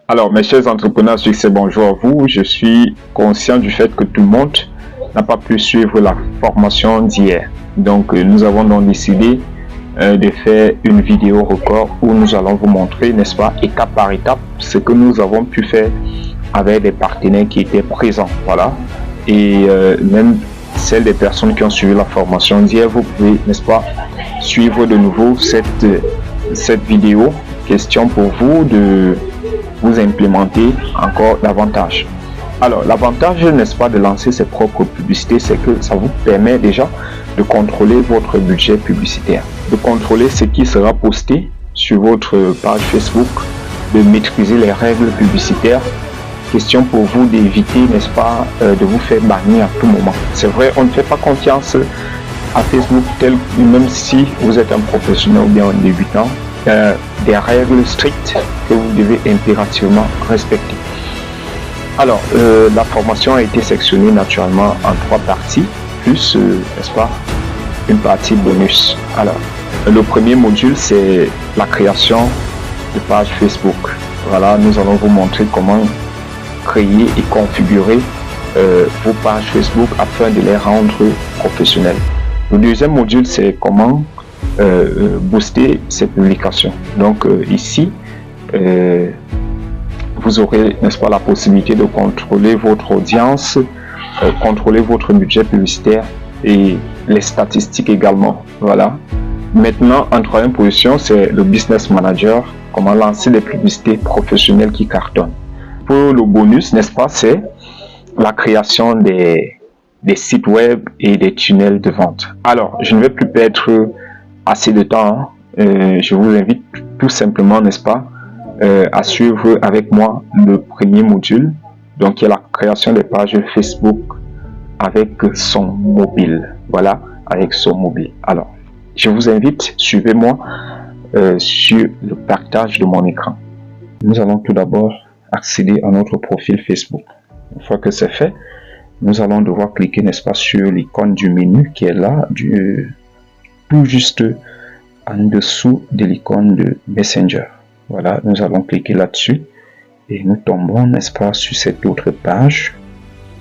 Alors, mes chers entrepreneurs à succès, bonjour à vous. Je suis conscient du fait que tout le monde n'a pas pu suivre la formation d'hier. Donc, nous avons donc décidé de faire une vidéo record où nous allons vous montrer, n'est-ce pas, étape par étape, ce que nous avons pu faire avec des partenaires qui étaient présents. Voilà. Et même celles des personnes qui ont suivi la formation d'hier, vous pouvez, n'est-ce pas, suivre de nouveau cette vidéo. Question pour vous de vous implémenter encore davantage. Alors, l'avantage, n'est-ce pas, de lancer ses propres publicités, c'est que ça vous permet déjà de contrôler votre budget publicitaire, de contrôler ce qui sera posté sur votre page Facebook, de maîtriser les règles publicitaires. Question pour vous d'éviter, n'est-ce pas, de vous faire bannir à tout moment. C'est vrai, on ne fait pas confiance à Facebook, même si vous êtes un professionnel ou bien un débutant. Des règles strictes que vous devez impérativement respecter. Alors, la formation a été sectionnée naturellement en 3 parties, plus, n'est-ce pas, une partie bonus. Alors, le premier module, c'est la création de page Facebook. Voilà, nous allons vous montrer comment créer et configurer vos pages Facebook afin de les rendre professionnelles. Le deuxième module, c'est comment booster ces publications. Donc ici, vous aurez, n'est-ce pas, la possibilité de contrôler votre audience, contrôler votre budget publicitaire et les statistiques également. Voilà. Maintenant, en troisième position, c'est le Business Manager, comment lancer des publicités professionnelles qui cartonnent. Pour le bonus, n'est-ce pas, c'est la création des sites web et des tunnels de vente. Alors, je ne vais plus perdre assez de temps. Je vous invite tout simplement, n'est-ce pas, à suivre avec moi le premier module, donc qui est la création des pages Facebook avec son mobile. Voilà, avec son mobile. Alors, je vous invite, suivez-moi sur le partage de mon écran. Nous allons tout d'abord accéder à notre profil Facebook. Une fois que c'est fait, nous allons devoir cliquer, n'est-ce pas, sur l'icône du menu qui est là, tout juste en dessous de l'icône de Messenger. Voilà, nous allons cliquer là-dessus et nous tombons, n'est-ce pas, sur cette autre page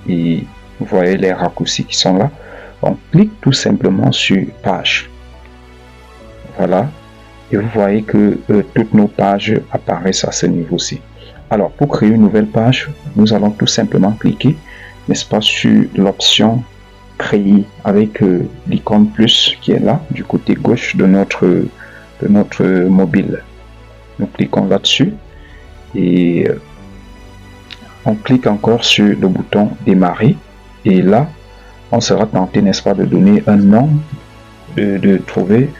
et vous voyez les raccourcis qui sont là. On clique tout simplement sur page. Voilà, et vous voyez que toutes nos pages apparaissent à ce niveau-ci. Alors, pour créer une nouvelle page, nous allons tout simplement cliquer, n'est-ce pas, sur l'option créer avec l'icône plus qui est là du côté gauche de notre mobile. Nous cliquons là-dessus et on clique encore sur le bouton démarrer et là on sera tenté, n'est-ce pas, de donner un nom, de trouver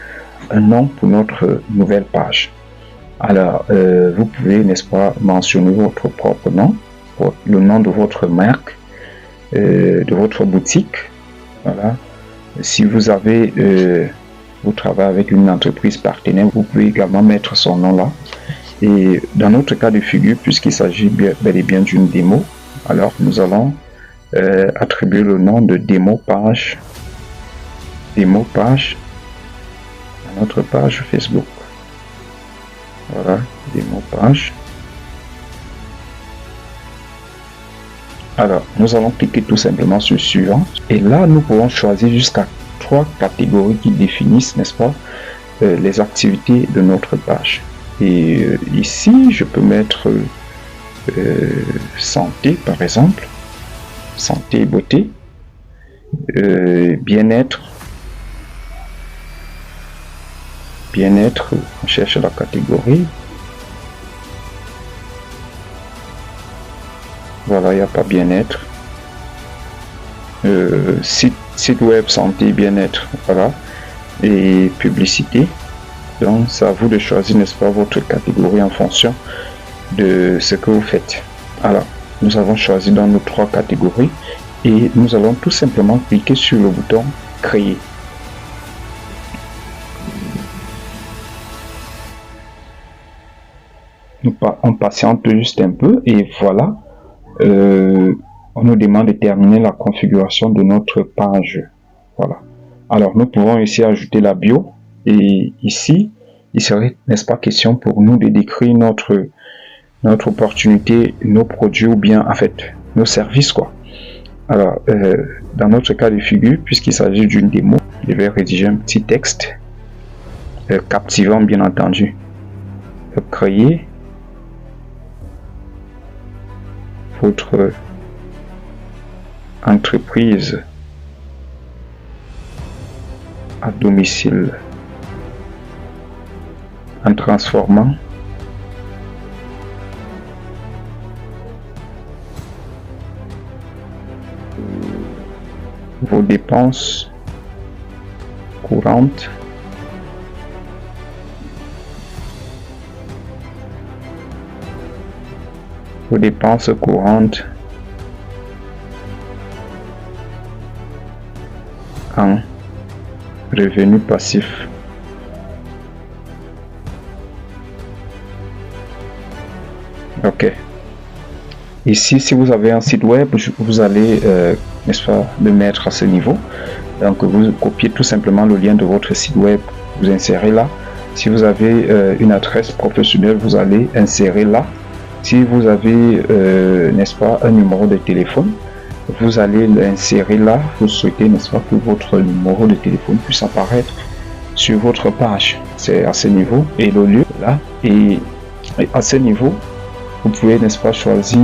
un nom pour notre nouvelle page. Alors vous pouvez, n'est-ce pas, mentionner votre propre nom, le nom de votre marque, de votre boutique. Voilà. Si vous avez, vous travaillez avec une entreprise partenaire, vous pouvez également mettre son nom là. Et dans notre cas de figure, puisqu'il s'agit bel et bien d'une démo, alors nous allons attribuer le nom de démo page à notre page Facebook. Voilà, démo page. Alors, nous allons cliquer tout simplement sur suivant. Et là, nous pouvons choisir jusqu'à 3 catégories qui définissent, n'est-ce pas, les activités de notre page. Et ici, je peux mettre santé, par exemple. Santé et beauté. Bien-être. Bien-être, on cherche la catégorie. Voilà, il n'y a pas bien-être. Site web, santé, bien-être. Voilà. Et publicité. Donc, c'est à vous de choisir, n'est-ce pas, votre catégorie en fonction de ce que vous faites. Alors, nous avons choisi dans nos 3 catégories et nous allons tout simplement cliquer sur le bouton créer. On patiente juste un peu et voilà. On nous demande de terminer la configuration de notre page. Voilà. Alors, nous pouvons ici ajouter la bio. Et ici, il serait, n'est-ce pas, question pour nous de décrire notre notre opportunité, nos produits ou bien en fait nos services quoi. Alors dans notre cas de figure, puisqu'il s'agit d'une démo, je vais rédiger un petit texte captivant bien entendu. Créer votre entreprise à domicile en transformant vos dépenses courantes en revenu passif. Ok. Ici, si vous avez un site web, vous allez, n'est-ce pas, le mettre à ce niveau. Donc, vous copiez tout simplement le lien de votre site web, vous insérez là. Si vous avez une adresse professionnelle, vous allez insérer là. Si vous avez, n'est-ce pas, un numéro de téléphone, vous allez l'insérer là. Vous souhaitez, n'est-ce pas, que votre numéro de téléphone puisse apparaître sur votre page. C'est à ce niveau et le lieu là. Et à ce niveau, vous pouvez, n'est-ce pas, choisir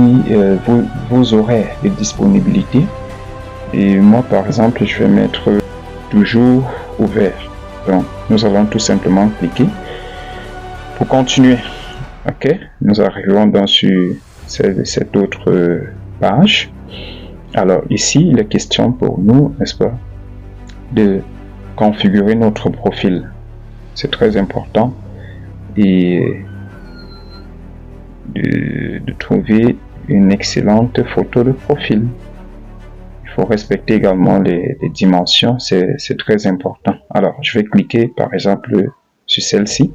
vos horaires de disponibilité. Et moi, par exemple, je vais mettre toujours ouvert. Donc, nous allons tout simplement cliquer pour continuer. Ok, nous arrivons dans sur cette autre page. Alors ici, il est question pour nous, n'est-ce pas, de configurer notre profil. C'est très important et de trouver une excellente photo de profil. Il faut respecter également les dimensions, c'est très important. Alors, je vais cliquer par exemple sur celle-ci.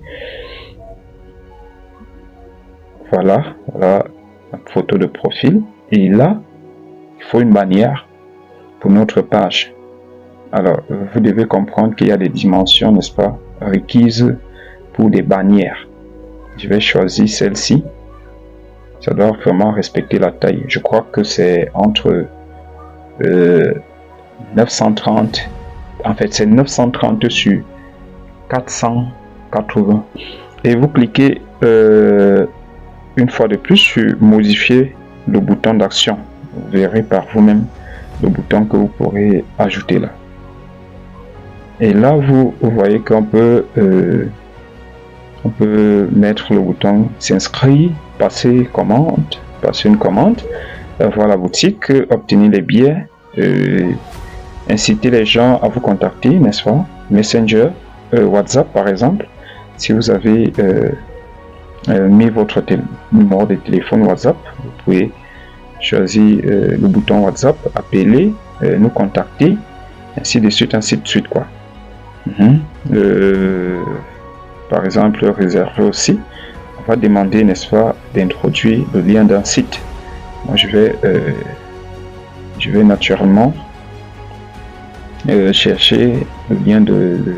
Voilà la photo de profil. Et là, il faut une bannière pour notre page. Alors, vous devez comprendre qu'il y a des dimensions, n'est-ce pas, requises pour des bannières. Je vais choisir celle-ci. Ça doit vraiment respecter la taille. Je crois que c'est entre 930. En fait, c'est 930 sur 480. Et vous cliquez une fois de plus sur modifier le bouton d'action. Vous verrez par vous-même le bouton que vous pourrez ajouter là. Et là, vous voyez qu'on peut mettre le bouton s'inscrire, passer une commande, voir la boutique, obtenir les billets, inciter les gens à vous contacter, n'est-ce pas? Messenger, WhatsApp par exemple, si vous avez mis votre numéro de téléphone WhatsApp, vous pouvez choisir le bouton WhatsApp, appeler, nous contacter, ainsi de suite quoi. Par exemple, réserver aussi, on va demander, n'est-ce pas, d'introduire le lien d'un site. Moi je vais naturellement chercher le lien de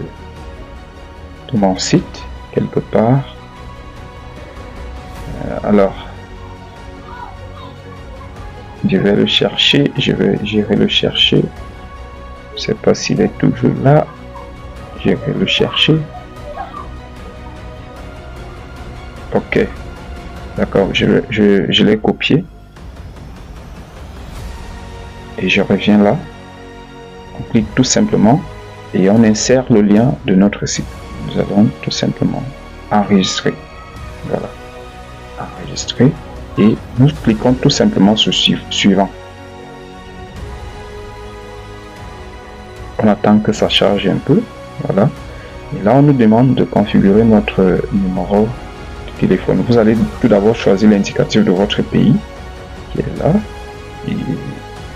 mon site quelque part. Alors je vais le chercher, j'irai le chercher. Je sais pas s'il est toujours là. J'irai le chercher. Ok, d'accord, je l'ai copié et je reviens là. On clique tout simplement et on insère le lien de notre site. Nous allons tout simplement enregistrer. Voilà, enregistrer et nous cliquons tout simplement sur suivant. On attend que ça charge un peu. Voilà, et là on nous demande de configurer notre numéro de téléphone. Vous allez tout d'abord choisir l'indicatif de votre pays qui est là. Et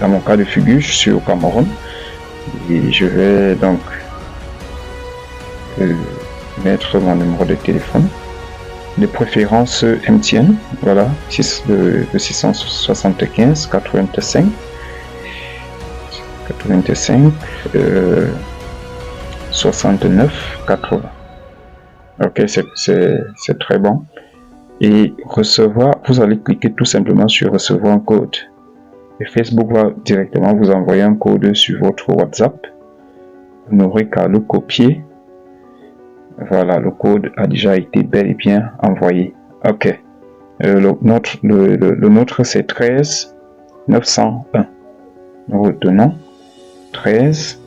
dans mon cas de figure, je suis au Cameroun et je vais donc mettre mon numéro de téléphone, de préférence MTN. Voilà, le 675 85 69 80. Ok, c'est très bon. Et recevoir, vous allez cliquer tout simplement sur recevoir un code. Et Facebook va directement vous envoyer un code sur votre WhatsApp. Vous n'aurez qu'à le copier. Voilà, le code a déjà été bel et bien envoyé. Ok. Le nôtre c'est 13 901. Nous retenons 13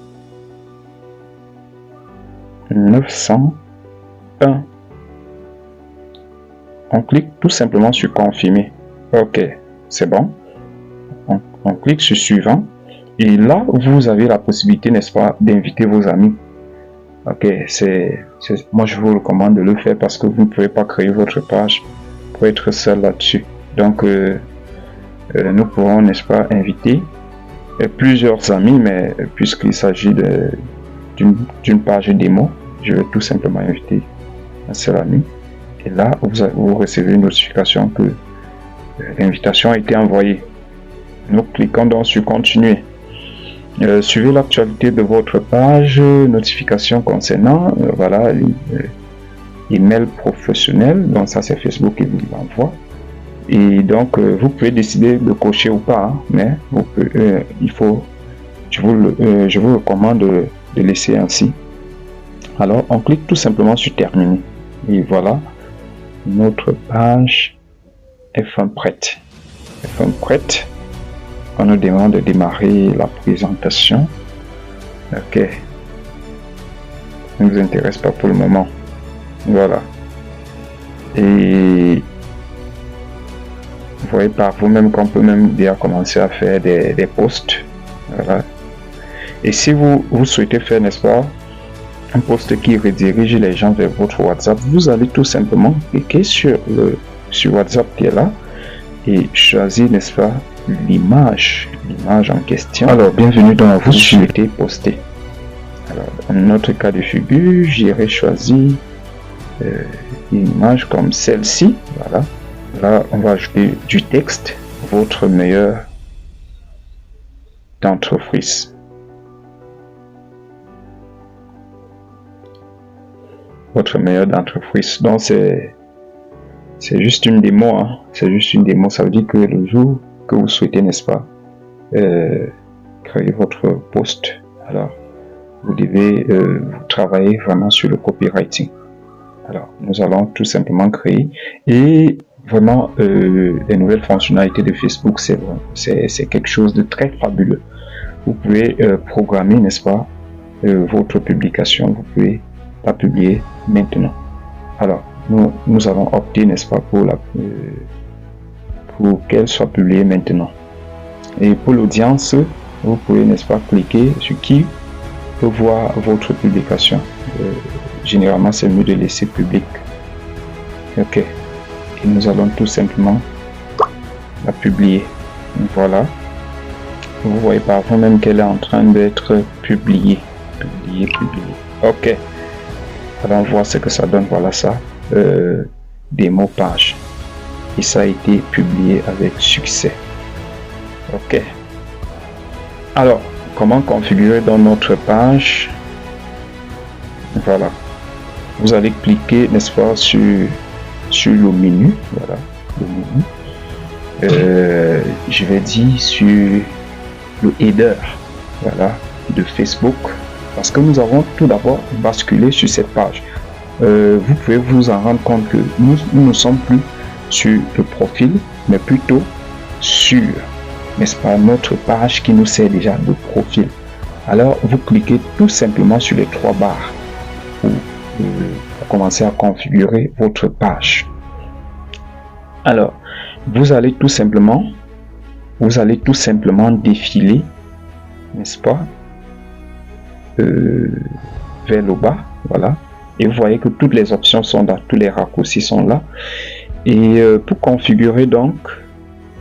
901. On clique tout simplement sur confirmer. Ok, c'est bon. On clique sur suivant. Et là, vous avez la possibilité, n'est-ce pas, d'inviter vos amis. Ok, moi je vous recommande de le faire parce que vous ne pouvez pas créer votre page pour être seul là-dessus. Donc, nous pourrons, n'est-ce pas, inviter plusieurs amis, mais puisqu'il s'agit d'une page démo, je vais tout simplement inviter un seul ami. Et là, vous recevez une notification que l'invitation a été envoyée. Nous cliquons donc sur continuer. Suivez l'actualité de votre page, notification concernant, voilà, email professionnel. Donc ça c'est Facebook qui vous l'envoie. Et donc vous pouvez décider de cocher ou pas, hein, mais vous pouvez, je vous recommande de laisser ainsi. Alors on clique tout simplement sur terminer. Et voilà, notre page est fin prête. On nous demande de démarrer la présentation. Ok. Ça ne nous intéresse pas pour le moment. Voilà. Et vous voyez par vous-même qu'on peut même déjà commencer à faire des posts. Voilà. Et si vous souhaitez faire, n'est-ce pas, un post qui redirige les gens vers votre WhatsApp, vous allez tout simplement cliquer sur WhatsApp qui est là et choisir, n'est-ce pas, l'image en question. Alors, bienvenue dans vous souhaitez poster. Alors, dans notre cas de figure, j'irai choisir une image comme celle-ci. Voilà. Là, on va ajouter du texte. Votre meilleur d'entreprise. Votre meilleur d'entreprise. Donc, c'est juste une démo. Hein. C'est juste une démo. Ça veut dire que le jour que vous souhaitez, n'est-ce pas, créer votre post, alors vous devez travailler vraiment sur le copywriting. Alors nous allons tout simplement créer, et vraiment les nouvelles fonctionnalités de Facebook, c'est quelque chose de très fabuleux. Vous pouvez programmer, n'est-ce pas, votre publication. Vous pouvez la publier maintenant. Alors nous allons opter, n'est-ce pas, pour qu'elle soit publiée maintenant. Et pour l'audience, vous pouvez, n'est-ce pas, cliquer sur qui peut voir votre publication. Généralement, c'est mieux de laisser public. Ok. Et nous allons tout simplement la publier. Voilà. Vous voyez par vous-même qu'elle est en train d'être publiée. Ok. Allons voir ce que ça donne. Voilà ça. Démo page. Et ça a été publié avec succès. Ok. Alors, comment configurer dans notre page? Voilà. Vous allez cliquer, n'est-ce pas, sur le menu. Voilà, le menu. Je vais dire sur le header, voilà, de Facebook, parce que nous avons tout d'abord basculé sur cette page. Vous pouvez vous en rendre compte que nous ne sommes plus sur le profil, mais plutôt sur, n'est-ce pas, notre page qui nous sert déjà de profil. Alors vous cliquez tout simplement sur les trois barres pour commencer à configurer votre page. Alors vous allez tout simplement défiler, n'est-ce pas, vers le bas. Voilà, et vous voyez que toutes les options sont là, tous les raccourcis sont là. Et pour configurer, donc,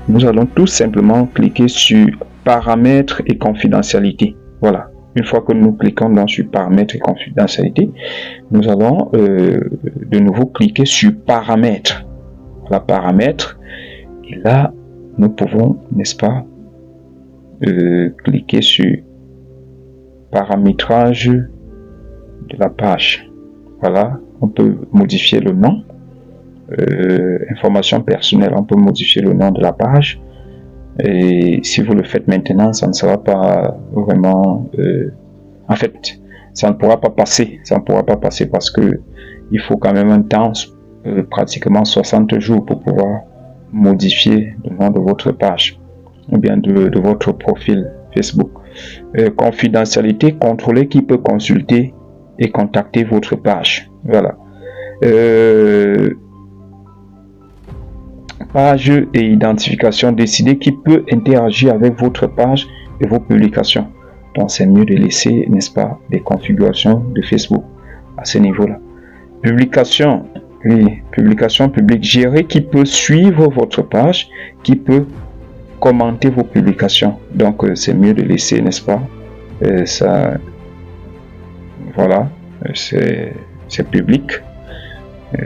nous allons tout simplement cliquer sur paramètres et confidentialité. Voilà. Une fois que nous cliquons dans sur paramètres et confidentialité, nous allons de nouveau cliquer sur paramètres. Voilà, paramètres. Et là, nous pouvons, n'est-ce pas, cliquer sur paramétrage de la page. Voilà, on peut modifier le nom. information personnelle, on peut modifier le nom de la page. Et si vous le faites maintenant, ça ne sera pas vraiment... en fait, ça ne pourra pas passer. Ça ne pourra pas passer parce que il faut quand même un temps, pratiquement 60 jours pour pouvoir modifier le nom de votre page ou bien de votre profil Facebook. Confidentialité, contrôler qui peut consulter et contacter votre page. Voilà. Page et identification, décider qui peut interagir avec votre page et vos publications. Donc c'est mieux de laisser, n'est-ce pas, des configurations de Facebook à ce niveau-là. Publication, oui, publication publique, gérer qui peut suivre votre page, qui peut commenter vos publications. Donc c'est mieux de laisser, n'est-ce pas, ça, voilà, c'est public,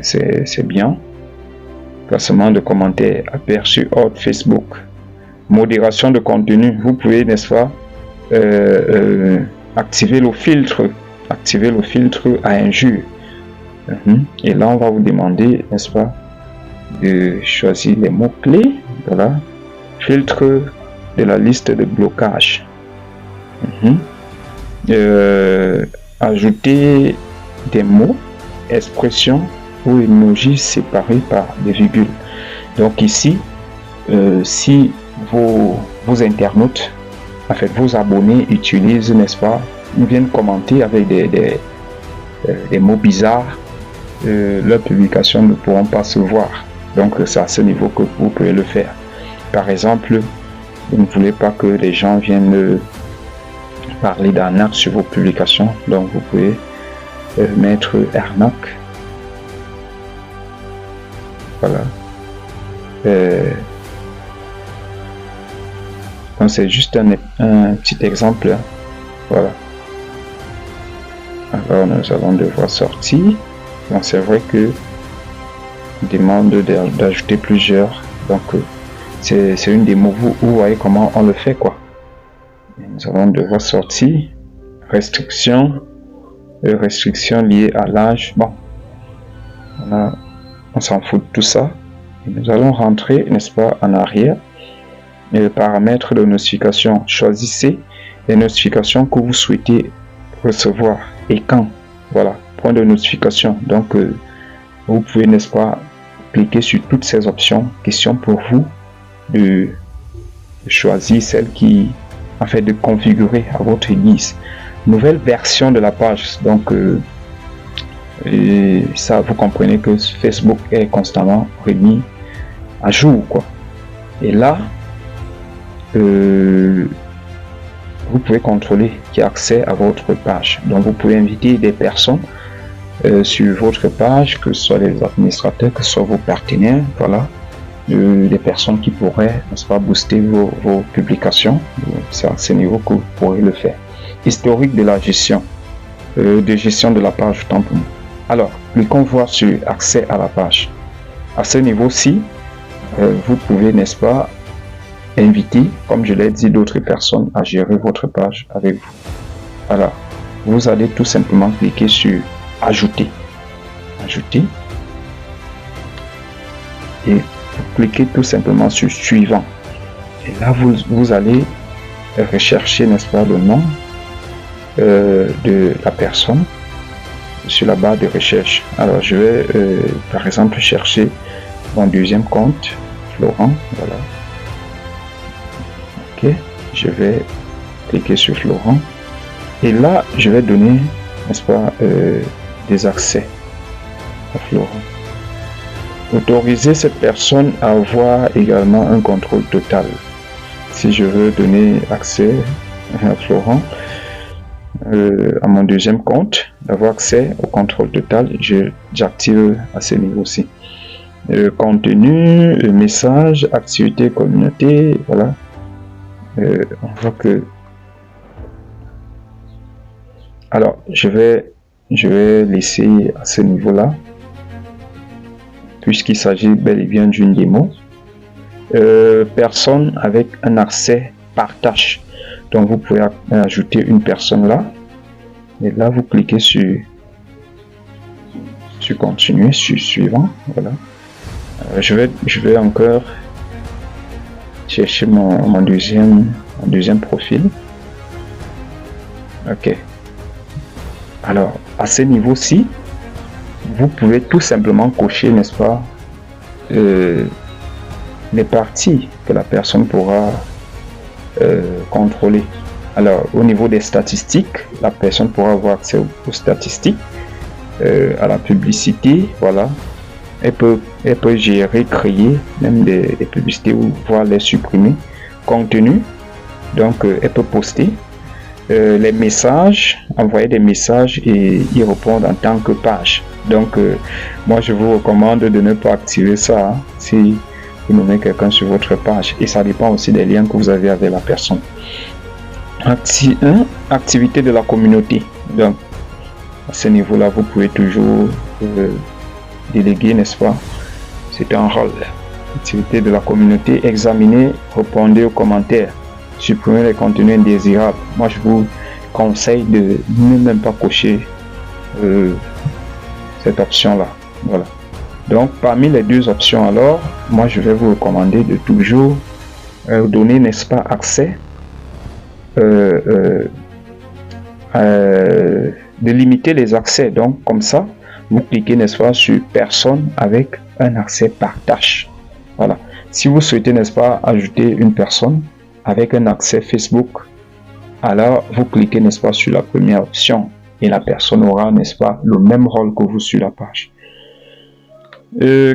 c'est bien. Classement de commentaires, aperçu hors Facebook, modération de contenu. Vous pouvez, n'est-ce pas, activer le filtre à injure. Et là, on va vous demander, n'est-ce pas, de choisir les mots-clés. Voilà, filtre de la liste de blocage. Ajouter des mots, expressions ou emojis séparés par des virgules. Donc ici, si vos internautes, en fait vos abonnés utilisent, n'est-ce pas, ils viennent commenter avec des mots bizarres, leurs publications ne pourront pas se voir. Donc c'est à ce niveau que vous pouvez le faire. Par exemple, vous ne voulez pas que les gens viennent parler d'arnaque sur vos publications, donc vous pouvez mettre arnaque. Voilà. Donc c'est juste un petit exemple. Voilà. Alors nous allons devoir sortir. Donc c'est vrai que on demande d'ajouter plusieurs. Donc c'est une démo. Vous voyez comment on le fait, quoi. Nous allons devoir sortir. Restrictions liées à l'âge. Bon, on s'en fout de tout ça. Et nous allons rentrer, n'est-ce pas, en arrière. Et les paramètres de notification. Choisissez les notifications que vous souhaitez recevoir et quand. Voilà, point de notification. Donc vous pouvez, n'est-ce pas, cliquer sur toutes ces options. Question pour vous de choisir celle qui, en fait, de configurer à votre guise. Nouvelle version de la page. Donc et ça, vous comprenez que Facebook est constamment remis à jour, quoi. Et là, vous pouvez contrôler qui a accès à votre page. Donc vous pouvez inviter des personnes sur votre page, que ce soit les administrateurs, que ce soit vos partenaires, voilà, des personnes qui pourraient, n'est-ce pas, booster vos publications. C'est à ce niveau que vous pourrez le faire. Historique de la gestion, de la page, autant pour moi. Alors, cliquons voir sur accès à la page. À ce niveau-ci, vous pouvez, n'est-ce pas, inviter, comme je l'ai dit, d'autres personnes à gérer votre page avec vous. Alors, vous allez tout simplement cliquer sur ajouter. Ajouter. Et vous cliquez tout simplement sur suivant. Et là, vous allez rechercher, n'est-ce pas, le nom de la personne sur la barre de recherche. Alors je vais par exemple chercher mon deuxième compte, Florent. Voilà. Ok, je vais cliquer sur Florent et là je vais donner, n'est-ce pas, des accès à Florent. Autoriser cette personne à avoir également un contrôle total. Si je veux donner accès à Florent, à mon deuxième compte, d'avoir accès au contrôle total, j'active à ce niveau-ci. Contenu, message, activité, communauté, voilà. On voit que... Alors, je vais laisser à ce niveau-là, puisqu'il s'agit bel et bien d'une démo. Personne avec un accès partage. Donc vous pouvez ajouter une personne là. Et là vous cliquez sur continuer, sur suivant. Voilà. Je vais encore chercher mon deuxième profil. Ok. Alors, à ce niveau-ci, vous pouvez tout simplement cocher, n'est-ce pas, les parties que la personne pourra contrôler. Alors, au niveau des statistiques, la personne pourra avoir accès aux statistiques, à la publicité, voilà. Elle peut gérer, créer même des publicités ou voire les supprimer. Contenu, donc elle peut poster. Les messages, envoyer des messages et y répondre en tant que page. Donc, moi, je vous recommande de ne pas activer ça hein, si vous nommez quelqu'un sur votre page. Et ça dépend aussi des liens que vous avez avec la personne. Activité de la communauté. Donc, à ce niveau-là, vous pouvez toujours déléguer, n'est-ce pas? C'est un rôle. Activité de la communauté. Examiner, répondre aux commentaires. Supprimer les contenus indésirables. Moi, je vous conseille de ne même pas cocher cette option-là. Voilà. Donc, parmi les deux options, alors, moi, je vais vous recommander de toujours donner, n'est-ce pas, accès, de limiter les accès. Donc, comme ça, vous cliquez, n'est-ce pas, sur personne avec un accès par tâche. Voilà. Si vous souhaitez, n'est-ce pas, ajouter une personne avec un accès Facebook, alors vous cliquez, n'est-ce pas, sur la première option et la personne aura, n'est-ce pas, le même rôle que vous sur la page.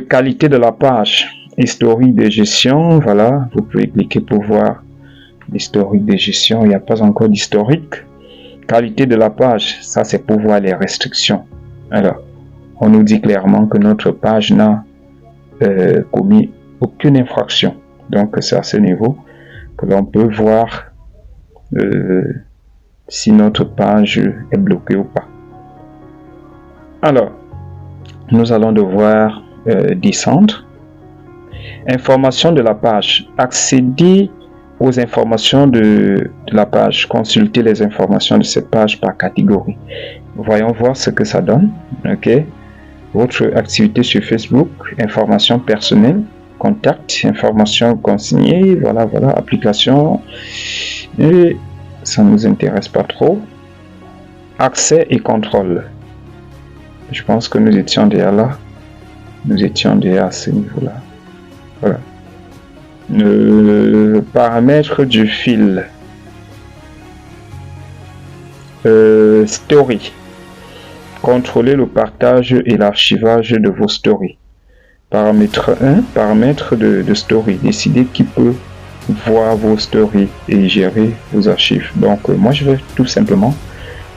Qualité de la page, historique de gestion, voilà, vous pouvez cliquer pour voir l'historique de gestion, il n'y a pas encore d'historique. Qualité de la page, ça c'est pour voir les restrictions. Alors, on nous dit clairement que notre page n'a commis aucune infraction, donc c'est à ce niveau que l'on peut voir si notre page est bloquée ou pas. Alors, nous allons devoir descendre. Information de la page. Accéder aux informations de la page. Consulter les informations de cette page par catégorie. Voyons voir ce que ça donne. Ok. Votre activité sur Facebook. Informations personnelles. Contact, informations consignées, voilà, application, et ça ne nous intéresse pas trop. Accès et contrôle. Je pense que nous étions déjà là. Nous étions déjà à ce niveau-là. Voilà. Le paramètre du fil. Story. Contrôler le partage et l'archivage de vos stories. Paramètre 1, paramètre de story. Décider qui peut voir vos stories et gérer vos archives. Donc, moi, je vais tout simplement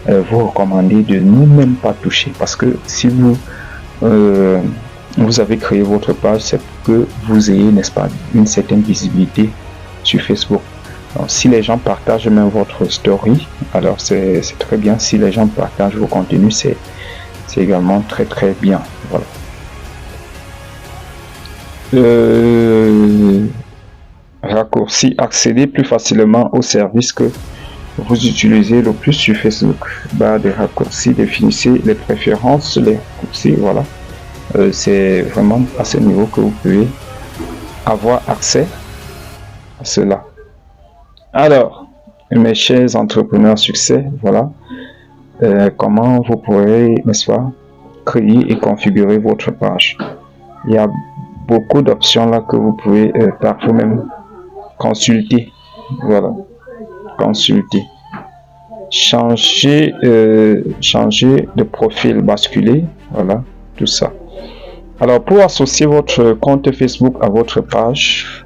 vous recommander de ne même pas toucher. Parce que si vous avez créé votre page, c'est que vous ayez, n'est-ce pas, une certaine visibilité sur Facebook. Donc, si les gens partagent même votre story, alors c'est très bien. Si les gens partagent vos contenus, c'est également très très bien. Voilà. Raccourci, accéder plus facilement aux services que vous utilisez le plus sur Facebook. Barre de raccourcis, définissez les préférences, les raccourcis, voilà. C'est vraiment à ce niveau que vous pouvez avoir accès à cela. Alors, mes chers entrepreneurs succès, voilà comment vous pourrez, n'est-ce pas, créer et configurer votre page. Il y a beaucoup d'options là que vous pouvez par vous-même consulter. Voilà, consulter. Changer de profil, basculer, voilà, tout ça. Alors, pour associer votre compte Facebook à votre page,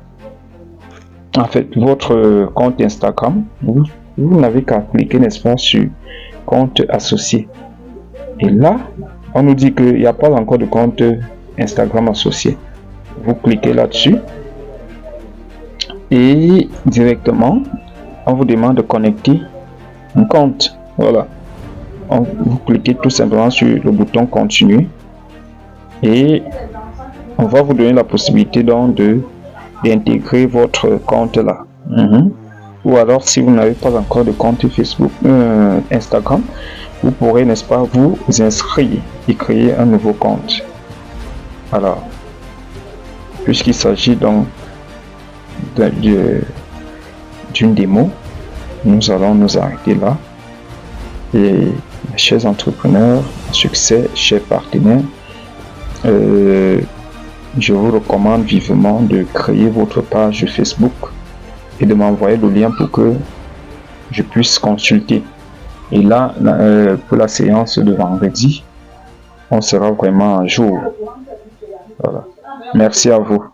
en fait, votre compte Instagram, vous n'avez qu'à cliquer, n'est-ce pas, sur compte associé. Et là, on nous dit qu'il n'y a pas encore de compte Instagram associé. Vous cliquez là-dessus et directement, on vous demande de connecter un compte. Voilà. Vous cliquez tout simplement sur le bouton continuer et on va vous donner la possibilité donc d'intégrer votre compte là. Ou alors, si vous n'avez pas encore de compte Facebook, Instagram, vous pourrez, n'est-ce pas, vous inscrire et créer un nouveau compte. Alors, Puisqu'il s'agit donc d'une démo, nous allons nous arrêter là. Et chers entrepreneurs, succès, chers partenaires, je vous recommande vivement de créer votre page Facebook et de m'envoyer le lien pour que je puisse consulter. Et là, pour la séance de vendredi, on sera vraiment à jour. Voilà. Merci à vous.